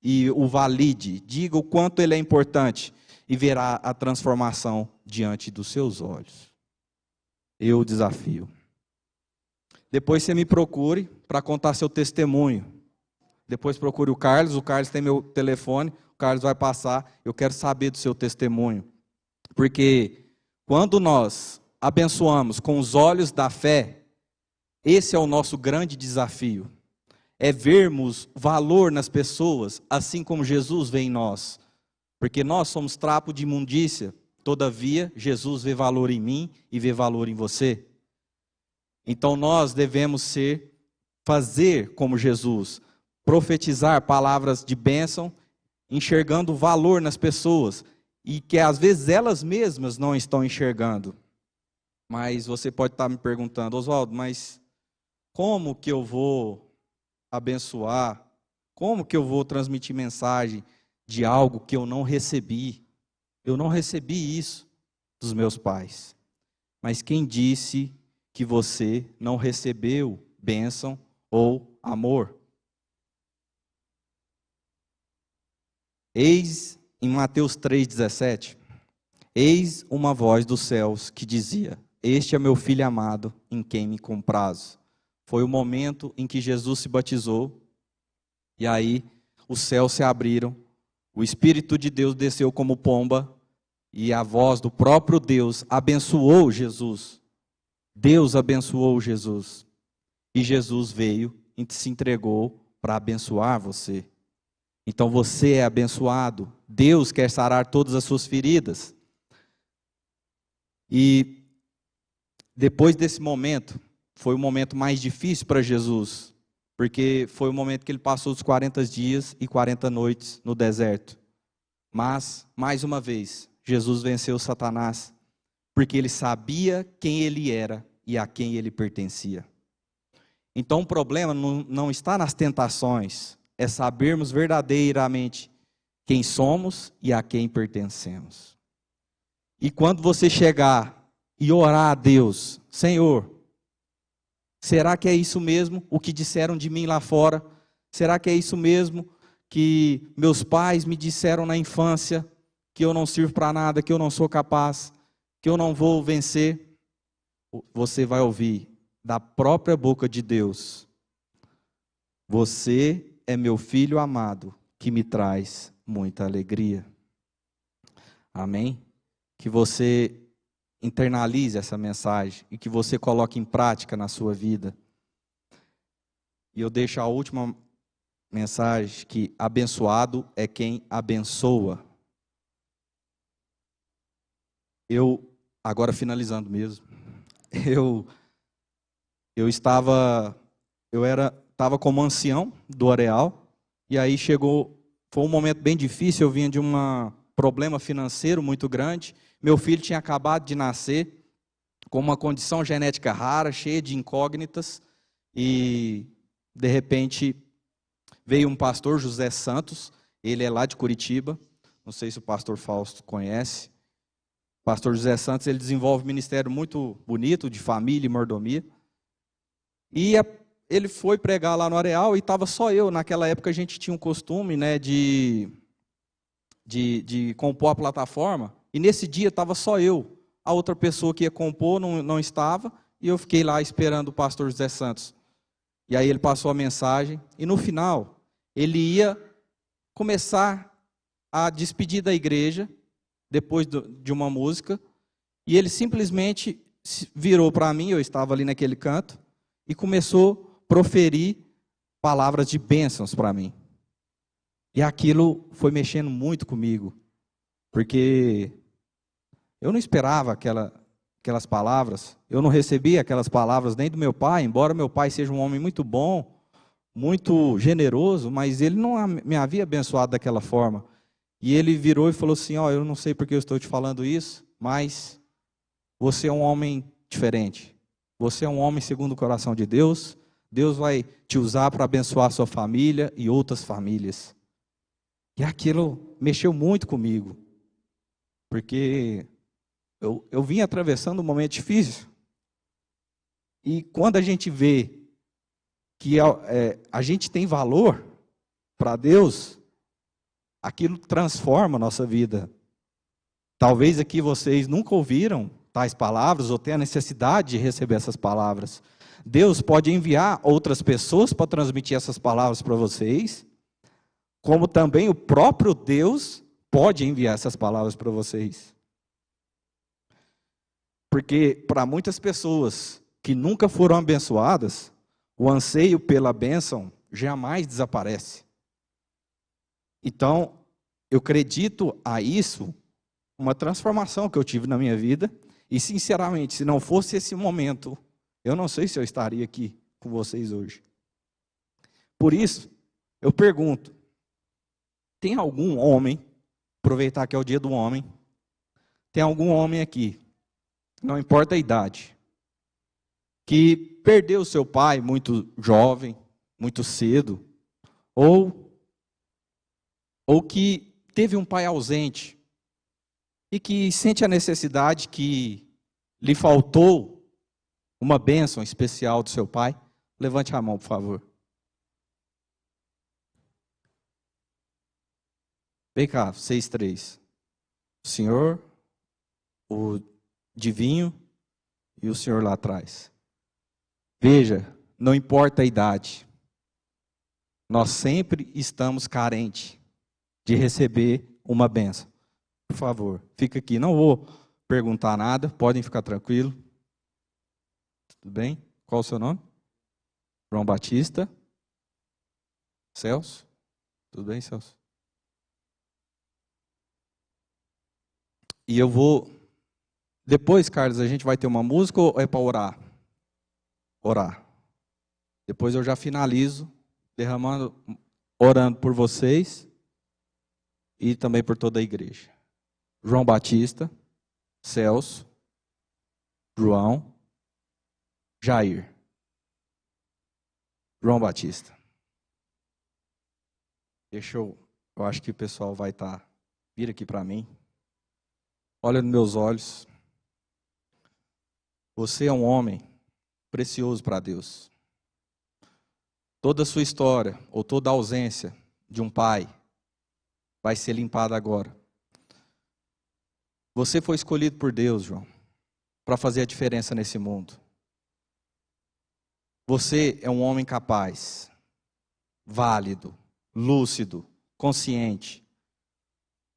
e o valide, diga o quanto ele é importante, e verá a transformação diante dos seus olhos. Eu desafio. Depois você me procure para contar seu testemunho. Depois procure o Carlos tem meu telefone, o Carlos vai passar, eu quero saber do seu testemunho. Porque quando nós abençoamos com os olhos da fé, esse é o nosso grande desafio. É vermos valor nas pessoas, assim como Jesus vê em nós. Porque nós somos trapo de imundícia. Todavia, Jesus vê valor em mim e vê valor em você. Então nós devemos fazer como Jesus, profetizar palavras de bênção, enxergando valor nas pessoas, e que às vezes elas mesmas não estão enxergando. Mas você pode estar me perguntando, Oswaldo, mas como que eu vou abençoar? Como que eu vou transmitir mensagem de algo que eu não recebi? Eu não recebi isso dos meus pais. Mas quem disse que você não recebeu bênção ou amor? Eis em Mateus 3,17, eis uma voz dos céus que dizia, este é meu filho amado, em quem me comprazo. Foi o momento em que Jesus se batizou, e aí os céus se abriram, o Espírito de Deus desceu como pomba, e a voz do próprio Deus abençoou Jesus. Deus abençoou Jesus. E Jesus veio e se entregou para abençoar você. Então você é abençoado. Deus quer sarar todas as suas feridas. E depois desse momento, foi o momento mais difícil para Jesus, porque foi o momento que ele passou os 40 dias e 40 noites no deserto. Mas, mais uma vez, Jesus venceu Satanás, porque ele sabia quem ele era e a quem ele pertencia. Então o problema não está nas tentações, é sabermos verdadeiramente quem somos e a quem pertencemos. E quando você chegar e orar a Deus, Senhor, será que é isso mesmo o que disseram de mim lá fora? Será que é isso mesmo que meus pais me disseram na infância, que eu não sirvo para nada, que eu não sou capaz, que eu não vou vencer? Você vai ouvir da própria boca de Deus, você é meu filho amado, que me traz muita alegria. Amém? Que você internalize essa mensagem e que você coloque em prática na sua vida. E eu deixo a última mensagem, que abençoado é quem abençoa. Agora finalizando mesmo, eu estava como ancião do Areal, e aí foi um momento bem difícil, eu vinha de um problema financeiro muito grande, meu filho tinha acabado de nascer, com uma condição genética rara, cheia de incógnitas, e de repente veio um pastor, José Santos, ele é lá de Curitiba, não sei se o pastor Fausto conhece. O pastor José Santos, ele desenvolve um ministério muito bonito, de família e mordomia. E ele foi pregar lá no Areal e estava só eu. Naquela época a gente tinha um costume, né, de compor a plataforma. E nesse dia estava só eu. A outra pessoa que ia compor não estava. E eu fiquei lá esperando o pastor José Santos. E aí ele passou a mensagem. E no final, ele ia começar a despedir da igreja, depois de uma música. E ele simplesmente virou para mim, eu estava ali naquele canto, e começou a proferir palavras de bênçãos para mim. E aquilo foi mexendo muito comigo, porque eu não esperava aquelas palavras, eu não recebia aquelas palavras nem do meu pai, embora meu pai seja um homem muito bom, muito generoso, mas ele não me havia abençoado daquela forma. E ele virou e falou assim, eu não sei porque eu estou te falando isso, mas você é um homem diferente. Você é um homem segundo o coração de Deus. Deus vai te usar para abençoar a sua família e outras famílias. E aquilo mexeu muito comigo. Porque eu vim atravessando um momento difícil. E quando a gente vê que a gente tem valor para Deus, aquilo transforma a nossa vida. Talvez aqui vocês nunca ouviram tais palavras ou tenham a necessidade de receber essas palavras. Deus pode enviar outras pessoas para transmitir essas palavras para vocês, como também o próprio Deus pode enviar essas palavras para vocês. Porque para muitas pessoas que nunca foram abençoadas, o anseio pela bênção jamais desaparece. Então, eu acredito a isso, uma transformação que eu tive na minha vida. E, sinceramente, se não fosse esse momento, eu não sei se eu estaria aqui com vocês hoje. Por isso, eu pergunto, tem algum homem, aproveitar que é o dia do homem, tem algum homem aqui, não importa a idade, que perdeu seu pai muito jovem, muito cedo, ou que teve um pai ausente, e que sente a necessidade que lhe faltou uma bênção especial do seu pai? Levante a mão, por favor. Vem cá, vocês três. O senhor, o Divinho e o senhor lá atrás. Veja, não importa a idade. Nós sempre estamos carentes de receber uma bênção. Por favor, fica aqui. Não vou perguntar nada, podem ficar tranquilos. Tudo bem? Qual o seu nome? João Batista. Celso? Tudo bem, Celso? E eu vou... Depois, Carlos, a gente vai ter uma música ou é para orar? Orar. Depois eu já finalizo, orando por vocês e também por toda a igreja. João Batista, Celso, João, Jair. João Batista. Eu acho que o pessoal vai estar... Vira aqui para mim. Olha nos meus olhos. Você é um homem precioso para Deus. Toda a sua história, ou toda a ausência de um pai, vai ser limpada agora. Você foi escolhido por Deus, João, para fazer a diferença nesse mundo. Você é um homem capaz, válido, lúcido, consciente.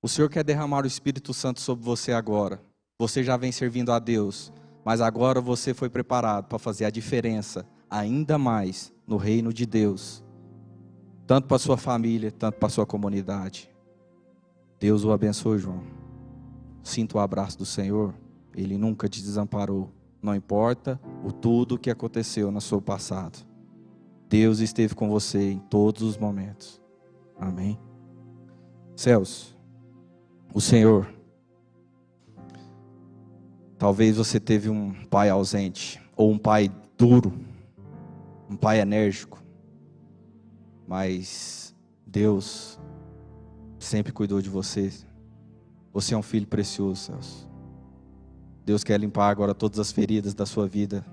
O Senhor quer derramar o Espírito Santo sobre você agora. Você já vem servindo a Deus, mas agora você foi preparado para fazer a diferença ainda mais no reino de Deus. Tanto para sua família, tanto para sua comunidade. Deus o abençoe, João. Sinta o abraço do Senhor. Ele nunca te desamparou. Não importa o tudo que aconteceu no seu passado. Deus esteve com você em todos os momentos. Amém. Celso, o Senhor, talvez você teve um pai ausente, ou um pai duro, um pai enérgico, mas Deus sempre cuidou de você. Você é um filho precioso, Celso. Deus quer limpar agora todas as feridas da sua vida,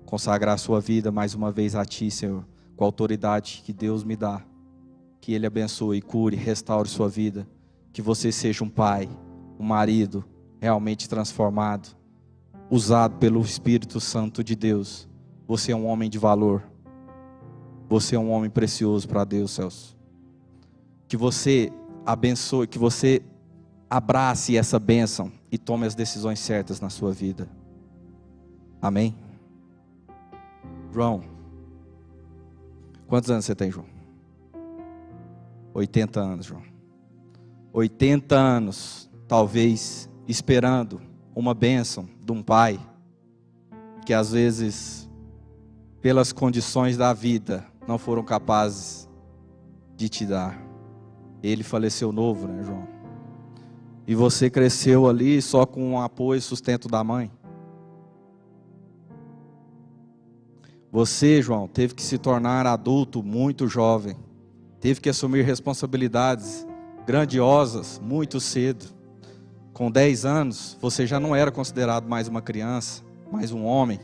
consagrar a sua vida mais uma vez a Ti, Senhor, com a autoridade que Deus me dá. Que Ele abençoe, cure, restaure sua vida. Que você seja um pai, um marido realmente transformado, usado pelo Espírito Santo de Deus. Você é um homem de valor. Você é um homem precioso para Deus, Celso. Que você abençoe, que você abrace essa bênção e tome as decisões certas na sua vida. Amém? João, quantos anos você tem, João? 80 anos, João. 80 anos, talvez, esperando uma bênção de um pai, que às vezes, pelas condições da vida, não foram capazes de te dar. Ele faleceu novo, né, João? E você cresceu ali só com o apoio e sustento da mãe. Você, João, teve que se tornar adulto muito jovem. Teve que assumir responsabilidades grandiosas muito cedo. Com 10 anos, você já não era considerado mais uma criança, mais um homem.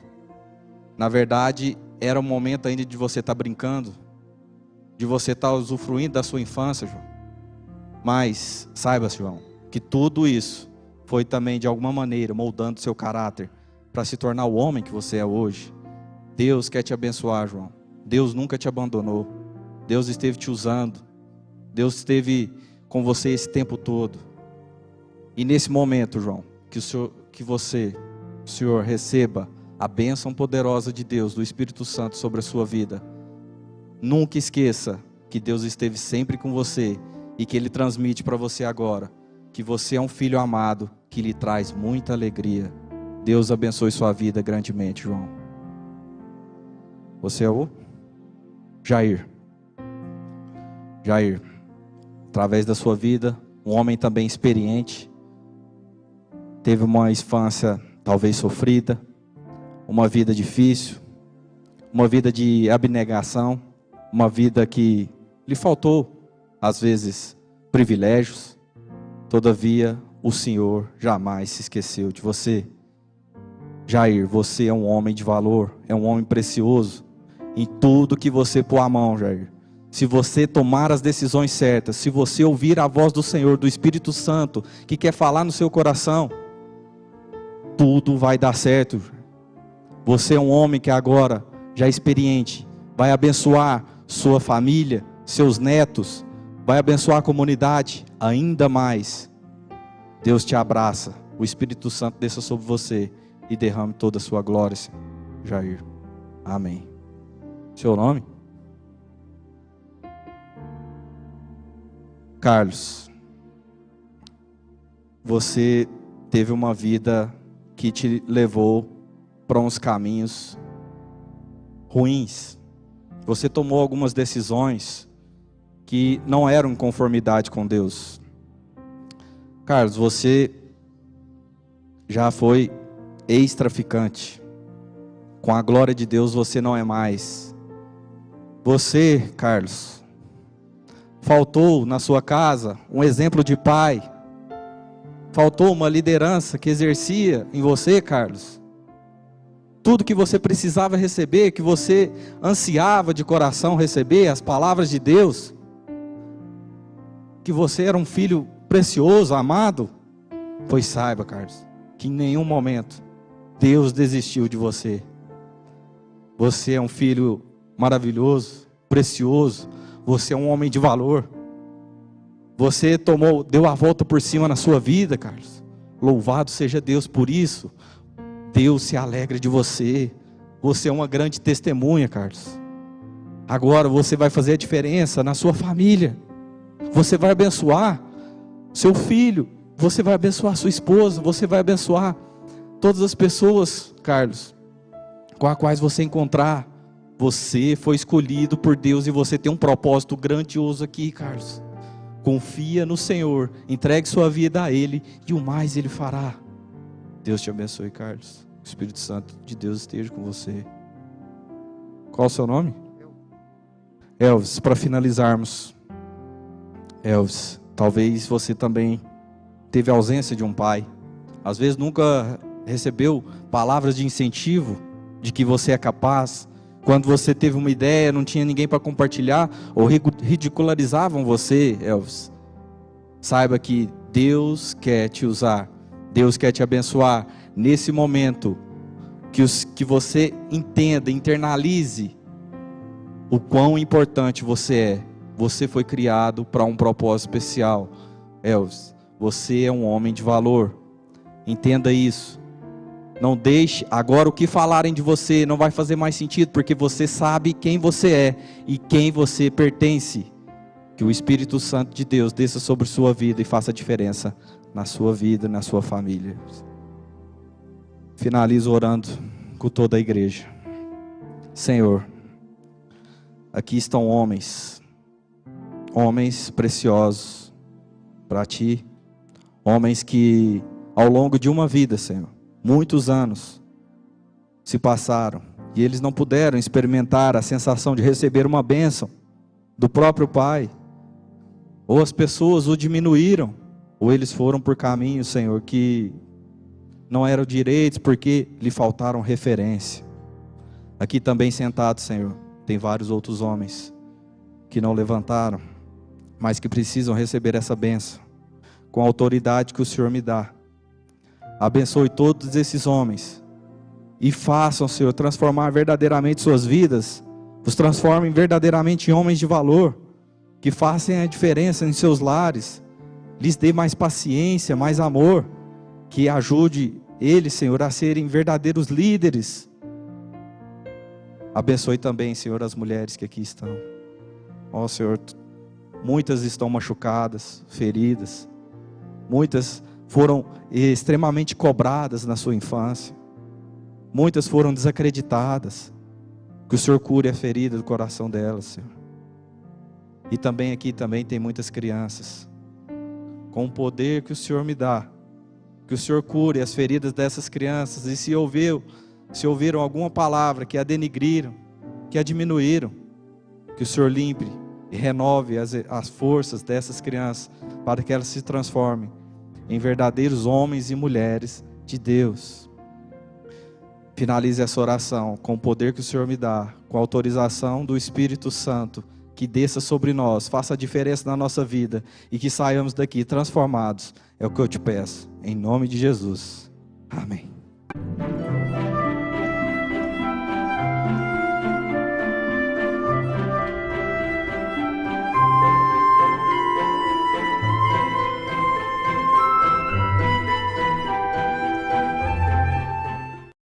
Na verdade, era o momento ainda de você estar brincando, de você estar usufruindo da sua infância, João. Mas, saiba, João, que tudo isso foi também de alguma maneira moldando seu caráter para se tornar o homem que você é hoje. Deus quer te abençoar, João. Deus nunca te abandonou. Deus esteve te usando. Deus esteve com você esse tempo todo. E nesse momento, João, que o Senhor receba a bênção poderosa de Deus, do Espírito Santo sobre a sua vida. Nunca esqueça que Deus esteve sempre com você e que Ele transmite para você agora, que você é um filho amado, que lhe traz muita alegria. Deus abençoe sua vida grandemente, João. Você é o Jair. Jair, através da sua vida, um homem também experiente, teve uma infância talvez sofrida, uma vida difícil, uma vida de abnegação, uma vida que lhe faltou, às vezes, privilégios. Todavia, o Senhor jamais se esqueceu de você. Jair, você é um homem de valor, é um homem precioso. Em tudo que você pôr a mão, Jair, se você tomar as decisões certas, se você ouvir a voz do Senhor, do Espírito Santo, que quer falar no seu coração, tudo vai dar certo. Você é um homem que agora, já é experiente, vai abençoar sua família, seus netos, vai abençoar a comunidade ainda mais. Deus te abraça, o Espírito Santo desça sobre você e derrame toda a sua glória, Jair. Amém. Seu nome? Carlos. Você teve uma vida que te levou para uns caminhos ruins. Você tomou algumas decisões que não eram em conformidade com Deus. Carlos, você já foi ex-traficante. Com a glória de Deus você não é mais. Você, Carlos, faltou na sua casa um exemplo de pai. Faltou uma liderança que exercia em você, Carlos. Tudo que você precisava receber, que você ansiava de coração receber, as palavras de Deus. Que você era um filho precioso, amado. Pois saiba, Carlos, que em nenhum momento Deus desistiu de você. Você é um filho maravilhoso, precioso. Você é um homem de valor. Você deu a volta por cima na sua vida, Carlos. Louvado seja Deus por isso. Deus se alegra de você. Você é uma grande testemunha, Carlos. Agora você vai fazer a diferença na sua família. Você vai abençoar seu filho. Você vai abençoar sua esposa. Você vai abençoar todas as pessoas, Carlos, com as quais você encontrar. Você foi escolhido por Deus e você tem um propósito grandioso aqui, Carlos. Confia no Senhor, entregue sua vida a Ele e o mais Ele fará. Deus te abençoe, Carlos. O Espírito Santo de Deus esteja com você. Qual o seu nome? Elvis, para finalizarmos. Elvis, talvez você também teve ausência de um pai. Às vezes nunca recebeu palavras de incentivo, de que você é capaz. Quando você teve uma ideia, não tinha ninguém para compartilhar, ou ridicularizavam você, Elvis. Saiba que Deus quer te usar, Deus quer te abençoar. Nesse momento, que você entenda, internalize o quão importante você é. Você foi criado para um propósito especial. Elvis, você é um homem de valor. Entenda isso. Não deixe, agora o que falarem de você não vai fazer mais sentido, porque você sabe quem você é e quem você pertence. Que o Espírito Santo de Deus desça sobre sua vida e faça a diferença na sua vida, na sua família. Finalizo orando com toda a igreja. Senhor, aqui estão homens preciosos para Ti, homens que ao longo de uma vida, Senhor, muitos anos se passaram e eles não puderam experimentar a sensação de receber uma bênção do próprio Pai. Ou as pessoas o diminuíram, ou eles foram por caminhos, Senhor, que não eram direitos porque lhe faltaram referência. Aqui também sentados, Senhor, tem vários outros homens que não levantaram, mas que precisam receber essa bênção com a autoridade que o Senhor me dá. Abençoe todos esses homens e façam, Senhor, transformar verdadeiramente suas vidas. Os transformem verdadeiramente em homens de valor, que façam a diferença em seus lares. Lhes dê mais paciência, mais amor, que ajude eles, Senhor, a serem verdadeiros líderes. Abençoe também, Senhor, as mulheres que aqui estão. Ó Senhor, Muitas estão machucadas, feridas. Muitas foram extremamente cobradas na sua infância. Muitas foram desacreditadas. Que o Senhor cure a ferida do coração delas, Senhor. E também aqui tem muitas crianças. Com o poder que o Senhor me dá, que o Senhor cure as feridas dessas crianças. E se ouviram alguma palavra que a denigriram, que a diminuíram, que o Senhor limpe e renove as forças dessas crianças, para que elas se transformem em verdadeiros homens e mulheres de Deus. Finalize essa oração com o poder que o Senhor me dá, com a autorização do Espírito Santo, que desça sobre nós, faça a diferença na nossa vida e que saiamos daqui transformados. É o que eu te peço, em nome de Jesus. Amém.